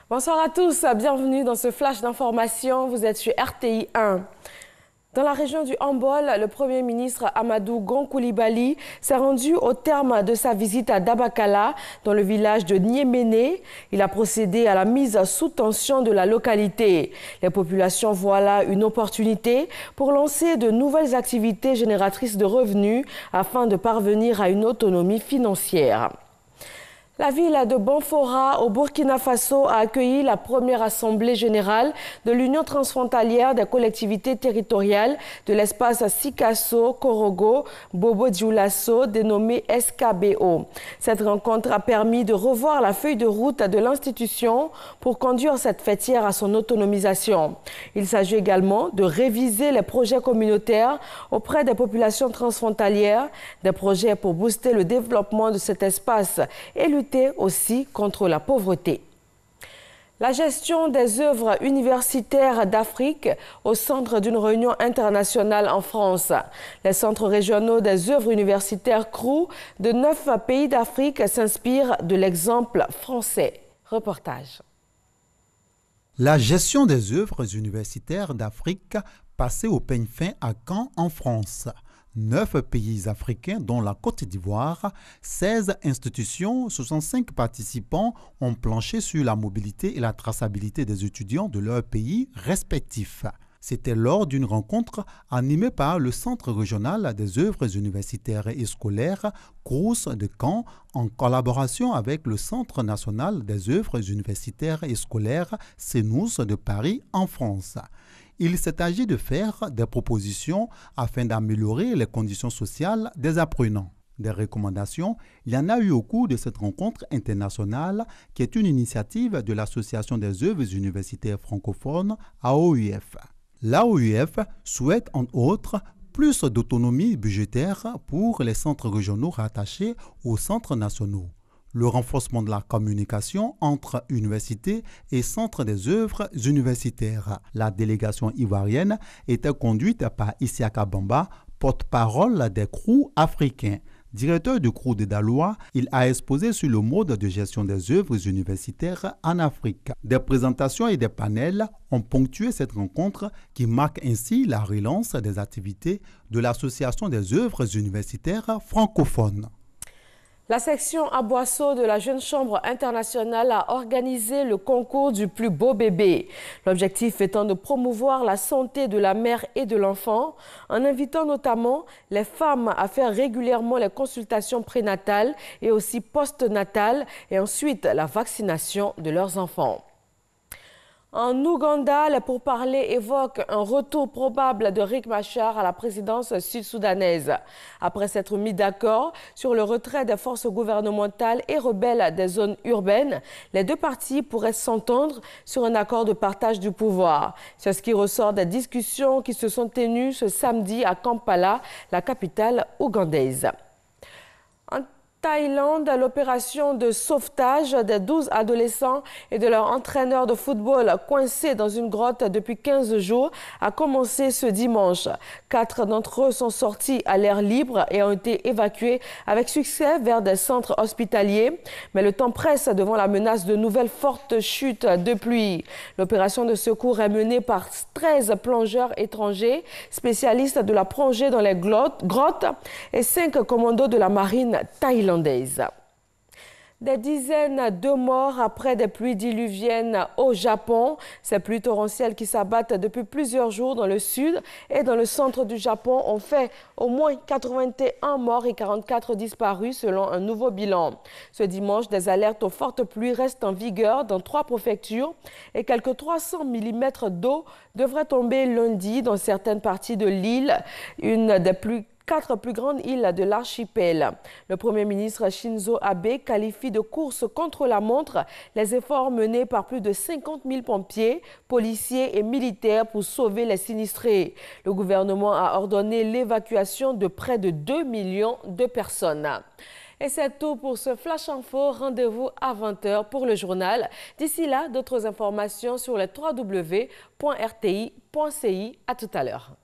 Bonsoir à tous, bienvenue dans ce flash d'information. Vous êtes sur RTI 1. Dans la région du Hambol, le Premier ministre Amadou Gon Coulibaly s'est rendu au terme de sa visite à Dabakala, dans le village de Niéméné. Il a procédé à la mise sous tension de la localité. Les populations voient là une opportunité pour lancer de nouvelles activités génératrices de revenus afin de parvenir à une autonomie financière. La ville de Banfora, au Burkina Faso, a accueilli la première assemblée générale de l'Union transfrontalière des collectivités territoriales de l'espace Sikasso-Korogo-Bobo-Dioulasso, dénommée SKBO. Cette rencontre a permis de revoir la feuille de route de l'institution pour conduire cette fêtière à son autonomisation. Il s'agit également de réviser les projets communautaires auprès des populations transfrontalières, des projets pour booster le développement de cet espace et lutter aussi contre la pauvreté. La gestion des œuvres universitaires d'Afrique au centre d'une réunion internationale en France. Les centres régionaux des œuvres universitaires CRU de 9 pays d'Afrique s'inspirent de l'exemple français. Reportage. La gestion des œuvres universitaires d'Afrique passée au peigne fin à Caen en France. 9 pays africains, dont la Côte d'Ivoire, 16 institutions, 65 participants ont planché sur la mobilité et la traçabilité des étudiants de leurs pays respectifs. C'était lors d'une rencontre animée par le Centre régional des œuvres universitaires et scolaires, CROUS de Caen, en collaboration avec le Centre national des œuvres universitaires et scolaires, CNUS de Paris en France. Il s'est agi de faire des propositions afin d'améliorer les conditions sociales des apprenants. Des recommandations, il y en a eu au cours de cette rencontre internationale qui est une initiative de l'Association des œuvres universitaires francophones, AOUF. L'AOUF souhaite entre autres plus d'autonomie budgétaire pour les centres régionaux rattachés aux centres nationaux, le renforcement de la communication entre universités et centres des œuvres universitaires. La délégation ivoirienne était conduite par Isiaka Bamba, porte-parole des CRU africains. Directeur du CRU de Daloa, il a exposé sur le mode de gestion des œuvres universitaires en Afrique. Des présentations et des panels ont ponctué cette rencontre qui marque ainsi la relance des activités de l'Association des œuvres universitaires francophones. La section à Boisseau de la Jeune Chambre internationale a organisé le concours du plus beau bébé. L'objectif étant de promouvoir la santé de la mère et de l'enfant, en invitant notamment les femmes à faire régulièrement les consultations prénatales et aussi postnatales et ensuite la vaccination de leurs enfants. En Ouganda, les pourparlers évoquent un retour probable de Riek Machar à la présidence sud-soudanaise. Après s'être mis d'accord sur le retrait des forces gouvernementales et rebelles des zones urbaines, les deux parties pourraient s'entendre sur un accord de partage du pouvoir. C'est ce qui ressort des discussions qui se sont tenues ce samedi à Kampala, la capitale ougandaise. Thaïlande, l'opération de sauvetage des 12 adolescents et de leur entraîneur de football coincés dans une grotte depuis 15 jours a commencé ce dimanche. 4 d'entre eux sont sortis à l'air libre et ont été évacués avec succès vers des centres hospitaliers. Mais le temps presse devant la menace de nouvelles fortes chutes de pluie. L'opération de secours est menée par 13 plongeurs étrangers, spécialistes de la plongée dans les grottes et 5 commandos de la marine thaïlandaise. Des dizaines de morts après des pluies diluviennes au Japon. Ces pluies torrentielles qui s'abattent depuis plusieurs jours dans le sud et dans le centre du Japon ont fait au moins 81 morts et 44 disparus selon un nouveau bilan. Ce dimanche, des alertes aux fortes pluies restent en vigueur dans 3 préfectures et quelques 300 mm d'eau devraient tomber lundi dans certaines parties de l'île, une des 4 plus grandes îles de l'archipel. Le Premier ministre Shinzo Abe qualifie de course contre la montre les efforts menés par plus de 50 000 pompiers, policiers et militaires pour sauver les sinistrés. Le gouvernement a ordonné l'évacuation de près de 2 millions de personnes. Et c'est tout pour ce Flash Info. Rendez-vous à 20h pour le journal. D'ici là, d'autres informations sur le www.rti.ci. À tout à l'heure.